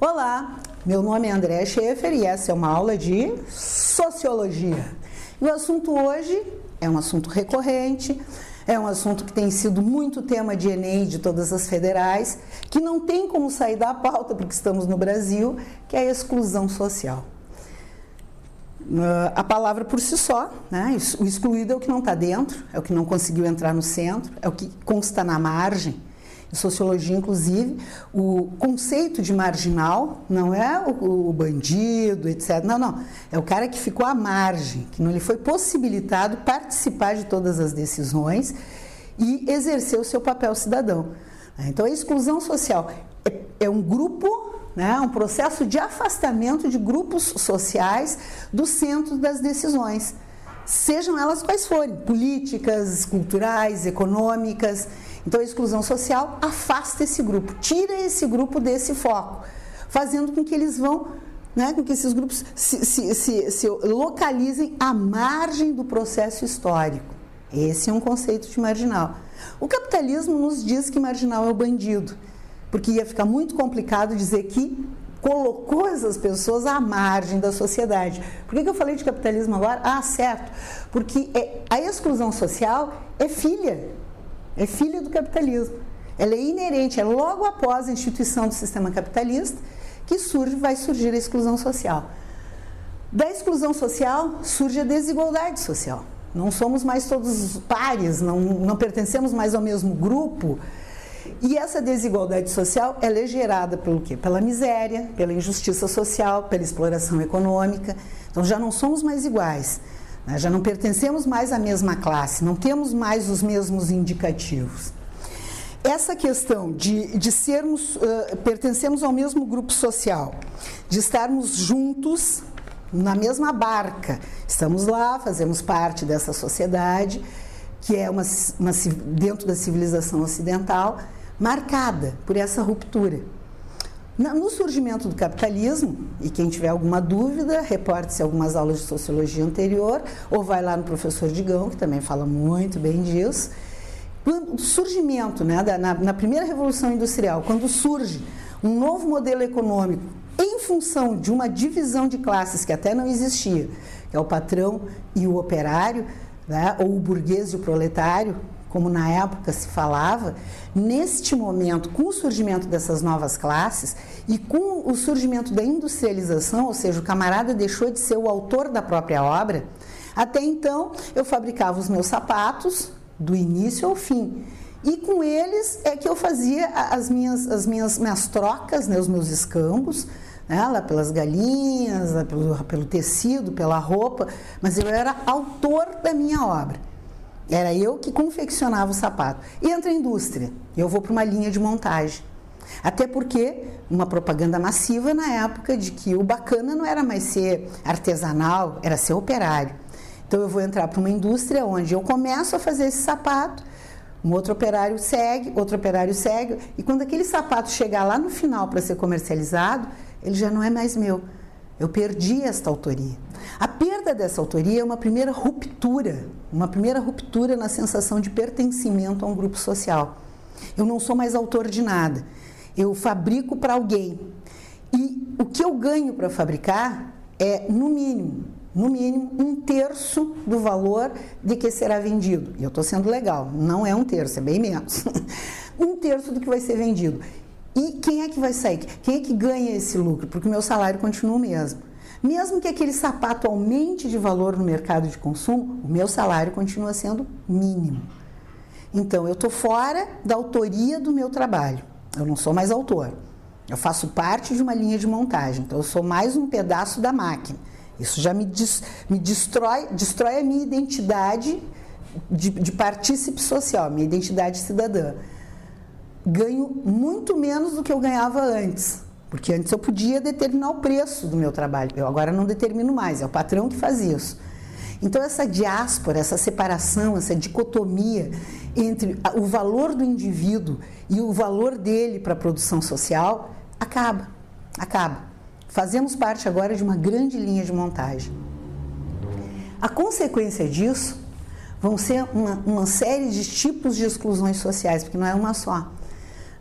Olá, meu nome é Andréa Schaefer e essa é uma aula de Sociologia. E o assunto hoje é um assunto recorrente, é um assunto que tem sido muito tema de Enem de todas as federais, que não tem como sair da pauta porque estamos no Brasil, que é a exclusão social. A palavra por si só, né? O excluído é o que não está dentro, é o que não conseguiu entrar no centro, é o que consta na margem. Em sociologia, inclusive, o conceito de marginal não é o bandido, etc. Não. É o cara que ficou à margem, que não lhe foi possibilitado participar de todas as decisões e exercer o seu papel cidadão. Então, a exclusão social é um grupo, né, um processo de afastamento de grupos sociais do centro das decisões, sejam elas quais forem, políticas, culturais, econômicas. Então, a exclusão social afasta esse grupo, tira esse grupo desse foco, fazendo com que eles vão, né, com que esses grupos se localizem à margem do processo histórico. Esse é um conceito de marginal. O capitalismo nos diz que marginal é o bandido, porque ia ficar muito complicado dizer que colocou essas pessoas à margem da sociedade. Por que eu falei de capitalismo agora? Ah, certo, porque a exclusão social é filha do capitalismo. Ela é inerente, é logo após a instituição do sistema capitalista que vai surgir a exclusão social. Da exclusão social surge a desigualdade social. Não somos mais todos pares, não pertencemos mais ao mesmo grupo. E essa desigualdade social ela é gerada pelo quê? Pela miséria, pela injustiça social, pela exploração econômica. Então já não somos mais iguais. Já não pertencemos mais à mesma classe, não temos mais os mesmos indicativos. Essa questão de sermos, pertencemos ao mesmo grupo social, de estarmos juntos na mesma barca, estamos lá, fazemos parte dessa sociedade, que é dentro da civilização ocidental, marcada por essa ruptura. No surgimento do capitalismo, e quem tiver alguma dúvida, reporte-se algumas aulas de sociologia anterior, ou vai lá no professor Digão, que também fala muito bem disso. O surgimento, né, na primeira Revolução Industrial, quando surge um novo modelo econômico em função de uma divisão de classes que até não existia, que é o patrão e o operário, né, ou o burguês e o proletário, como na época se falava, neste momento, com o surgimento dessas novas classes e com o surgimento da industrialização, ou seja, o camarada deixou de ser o autor da própria obra, até então eu fabricava os meus sapatos do início ao fim. E com eles é que eu fazia as minhas trocas, né, os meus escambos, né, lá pelas galinhas, lá pelo tecido, pela roupa, mas eu era autor da minha obra. Era eu que confeccionava o sapato. E entra a indústria, eu vou para uma linha de montagem. Até porque uma propaganda massiva na época de que o bacana não era mais ser artesanal, era ser operário. Então eu vou entrar para uma indústria onde eu começo a fazer esse sapato, um outro operário segue, e quando aquele sapato chegar lá no final para ser comercializado, ele já não é mais meu. Eu perdi esta autoria. A perda dessa autoria é uma primeira ruptura na sensação de pertencimento a um grupo social. Eu não sou mais autor de nada, eu fabrico para alguém. E o que eu ganho para fabricar é, no mínimo, 1/3 do valor de que será vendido. E eu estou sendo legal, não é 1/3, é bem menos. 1/3 do que vai ser vendido. E quem é que vai sair? Quem é que ganha esse lucro? Porque o meu salário continua o mesmo. Mesmo que aquele sapato aumente de valor no mercado de consumo, o meu salário continua sendo mínimo. Então, eu estou fora da autoria do meu trabalho. Eu não sou mais autor. Eu faço parte de uma linha de montagem. Então, eu sou mais um pedaço da máquina. Isso já me destrói a minha identidade de partícipe social, minha identidade cidadã. Ganho muito menos do que eu ganhava antes, porque antes eu podia determinar o preço do meu trabalho, eu agora não determino mais, é o patrão que faz isso. Então essa diáspora, essa separação, essa dicotomia entre o valor do indivíduo e o valor dele para a produção social, acaba. Fazemos parte agora de uma grande linha de montagem. A consequência disso vão ser uma série de tipos de exclusões sociais, porque não é uma só.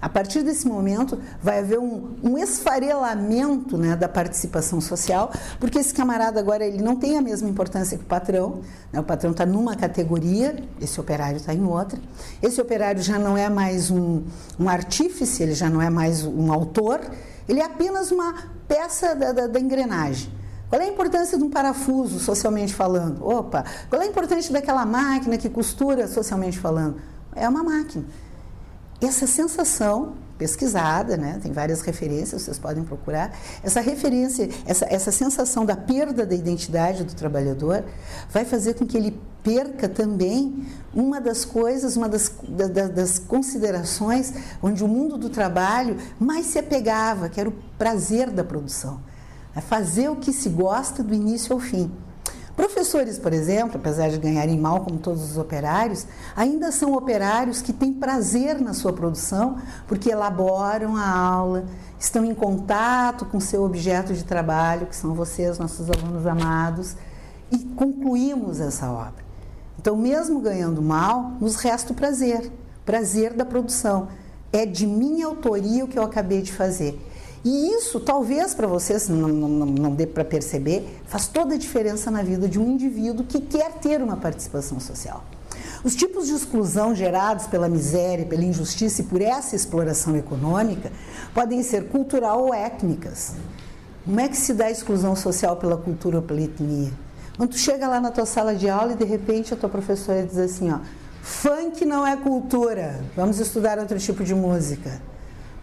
A partir desse momento, vai haver um esfarelamento, né, da participação social, porque esse camarada agora ele não tem a mesma importância que o patrão, né? O patrão está numa categoria, esse operário está em outra. Esse operário já não é mais um artífice, ele já não é mais um autor, ele é apenas uma peça da engrenagem. Qual é a importância de um parafuso, socialmente falando? Opa, qual é a importância daquela máquina que costura, socialmente falando? É uma máquina. Essa sensação pesquisada, né, tem várias referências, vocês podem procurar, essa referência, essa sensação da perda da identidade do trabalhador vai fazer com que ele perca também uma das coisas, uma das considerações onde o mundo do trabalho mais se apegava, que era o prazer da produção, é fazer o que se gosta do início ao fim. Professores, por exemplo, apesar de ganharem mal como todos os operários, ainda são operários que têm prazer na sua produção, porque elaboram a aula, estão em contato com seu objeto de trabalho, que são vocês, nossos alunos amados, e concluímos essa obra. Então, mesmo ganhando mal, nos resta o prazer da produção. É de minha autoria o que eu acabei de fazer. E isso, talvez para vocês não dê para perceber, faz toda a diferença na vida de um indivíduo que quer ter uma participação social. Os tipos de exclusão gerados pela miséria, pela injustiça e por essa exploração econômica podem ser cultural ou étnicas. Como é que se dá a exclusão social pela cultura ou pela etnia? Quando tu chega lá na tua sala de aula e de repente a tua professora diz assim, ó, funk não é cultura, vamos estudar outro tipo de música.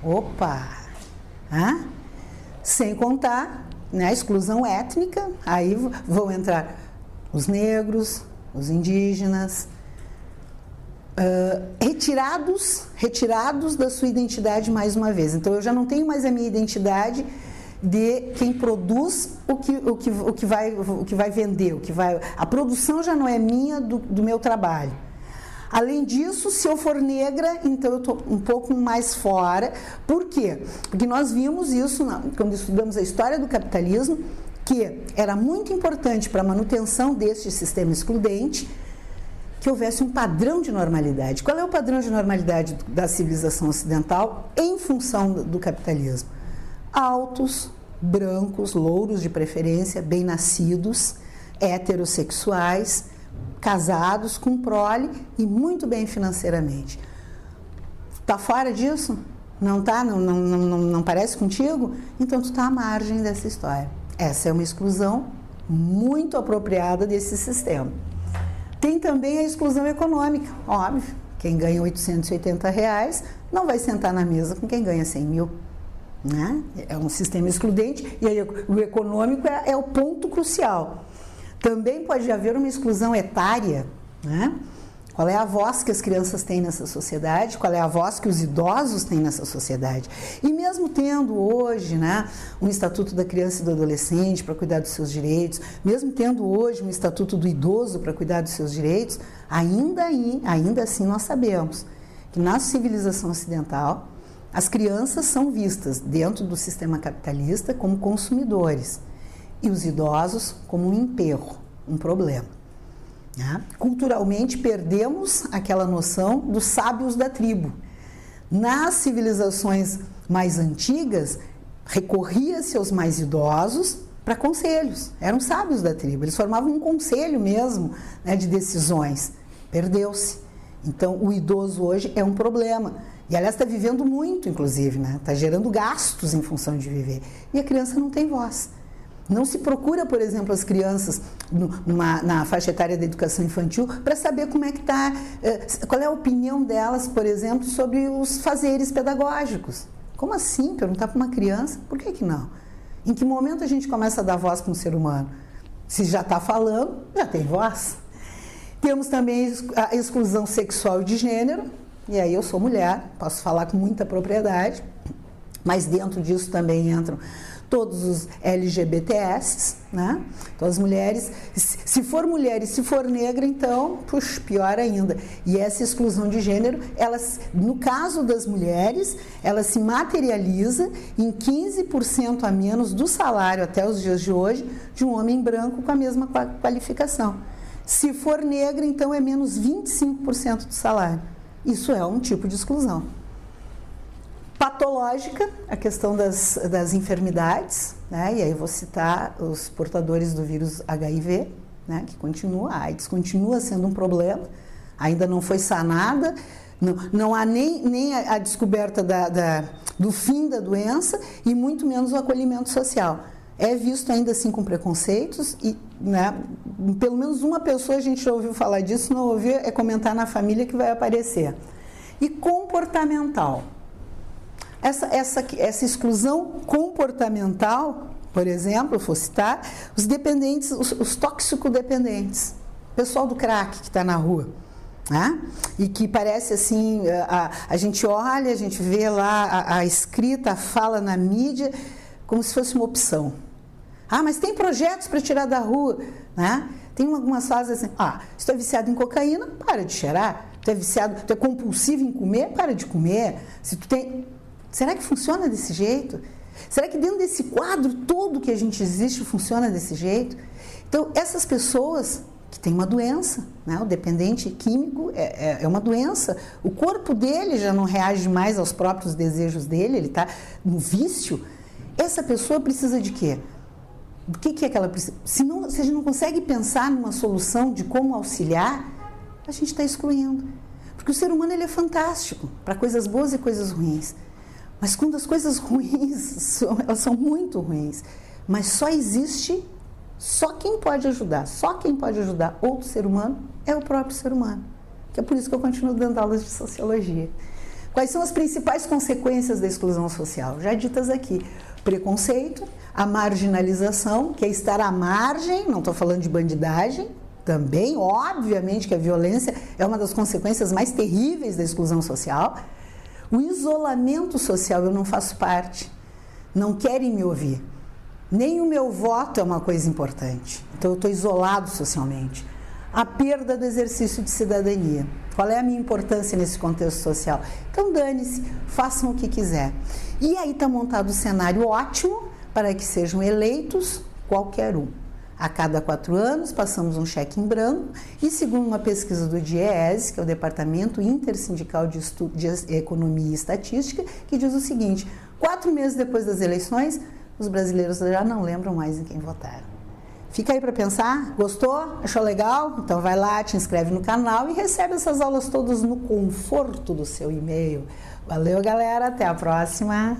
Opa! Sem contar, né, a exclusão étnica, aí vão entrar os negros, os indígenas, retirados da sua identidade mais uma vez. Então, eu já não tenho mais a minha identidade de quem produz o que vai vender, a produção já não é minha do meu trabalho. Além disso, se eu for negra, então eu estou um pouco mais fora. Por quê? Porque nós vimos isso quando estudamos a história do capitalismo, que era muito importante para a manutenção deste sistema excludente que houvesse um padrão de normalidade. Qual é o padrão de normalidade da civilização ocidental em função do capitalismo? Altos, brancos, louros de preferência, bem-nascidos, heterossexuais, casados, com prole e muito bem financeiramente. Está fora disso? Não está? Não parece contigo? Então tu está à margem dessa história. Essa é uma exclusão muito apropriada desse sistema. Tem também a exclusão econômica, óbvio. Quem ganha R$880 não vai sentar na mesa com quem ganha 100 mil. Né? É um sistema excludente e aí o econômico é o ponto crucial. Também pode haver uma exclusão etária, né? Qual é a voz que as crianças têm nessa sociedade, qual é a voz que os idosos têm nessa sociedade. E mesmo tendo hoje, né, um Estatuto da Criança e do Adolescente para cuidar dos seus direitos, mesmo tendo hoje um Estatuto do Idoso para cuidar dos seus direitos, ainda assim nós sabemos que na civilização ocidental as crianças são vistas dentro do sistema capitalista como consumidores. E os idosos como um emperro, um problema. Culturalmente perdemos aquela noção dos sábios da tribo. Nas civilizações mais antigas, recorria-se aos mais idosos para conselhos, eram sábios da tribo, eles formavam um conselho mesmo, né, de decisões. Perdeu-se. Então o idoso hoje é um problema. E aliás está vivendo muito, inclusive, né? Está gerando gastos em função de viver. E a criança não tem voz. Não se procura, por exemplo, as crianças na faixa etária da educação infantil para saber como é que está, qual é a opinião delas, por exemplo, sobre os fazeres pedagógicos. Como assim? Perguntar para uma criança? Por que não? Em que momento a gente começa a dar voz para um ser humano? Se já está falando, já tem voz. Temos também a exclusão sexual e de gênero, e aí eu sou mulher, posso falar com muita propriedade, mas dentro disso também entram todos os LGBTs, né? Então as mulheres, se for mulher e se for negra, então, puxa, pior ainda. E essa exclusão de gênero, no caso das mulheres, ela se materializa em 15% a menos do salário até os dias de hoje de um homem branco com a mesma qualificação. Se for negra, então é menos 25% do salário. Isso é um tipo de exclusão. Patológica, a questão das enfermidades, né? E aí eu vou citar os portadores do vírus HIV, né? Que continua, a AIDS continua sendo um problema, ainda não foi sanada, não há nem a descoberta do fim da doença e muito menos o acolhimento social. É visto ainda assim com preconceitos e, né, pelo menos uma pessoa a gente já ouviu falar disso, não ouviu, é comentar na família que vai aparecer. E comportamental. Essa exclusão comportamental, por exemplo, eu vou citar, os dependentes, os tóxico-dependentes, pessoal do crack que está na rua, né? E que parece assim, a gente olha, a gente vê lá a escrita, a fala na mídia, como se fosse uma opção. Mas tem projetos para tirar da rua, né? Tem algumas fases assim, se tu é viciado em cocaína, para de cheirar. Tu é viciado, tu é compulsivo em comer, para de comer. Se tu tem... Será que funciona desse jeito? Será que dentro desse quadro todo que a gente existe funciona desse jeito? Então, essas pessoas que têm uma doença, né? O dependente químico é uma doença. O corpo dele já não reage mais aos próprios desejos dele, ele está no vício. Essa pessoa precisa de quê? O que é que ela precisa? Se a gente não consegue pensar numa solução de como auxiliar, a gente está excluindo. Porque o ser humano ele é fantástico para coisas boas e coisas ruins. Mas quando as coisas ruins, elas são muito ruins. Mas só quem pode ajudar outro ser humano é o próprio ser humano. Que é por isso que eu continuo dando aulas de sociologia. Quais são as principais consequências da exclusão social? Já ditas aqui. Preconceito, a marginalização, que é estar à margem, não estou falando de bandidagem, também, obviamente que a violência é uma das consequências mais terríveis da exclusão social. O isolamento social, eu não faço parte, não querem me ouvir. Nem o meu voto é uma coisa importante, então eu estou isolado socialmente. A perda do exercício de cidadania. Qual é a minha importância nesse contexto social? Então dane-se, façam o que quiser. E aí está montado um cenário ótimo para que sejam eleitos qualquer um. A cada 4 anos passamos um cheque em branco e segundo uma pesquisa do DIEESE, que é o Departamento Intersindical de Economia e Estatística, que diz o seguinte: 4 meses depois das eleições, os brasileiros já não lembram mais em quem votaram. Fica aí para pensar, gostou? Achou legal? Então vai lá, te inscreve no canal e recebe essas aulas todas no conforto do seu e-mail. Valeu, galera, até a próxima!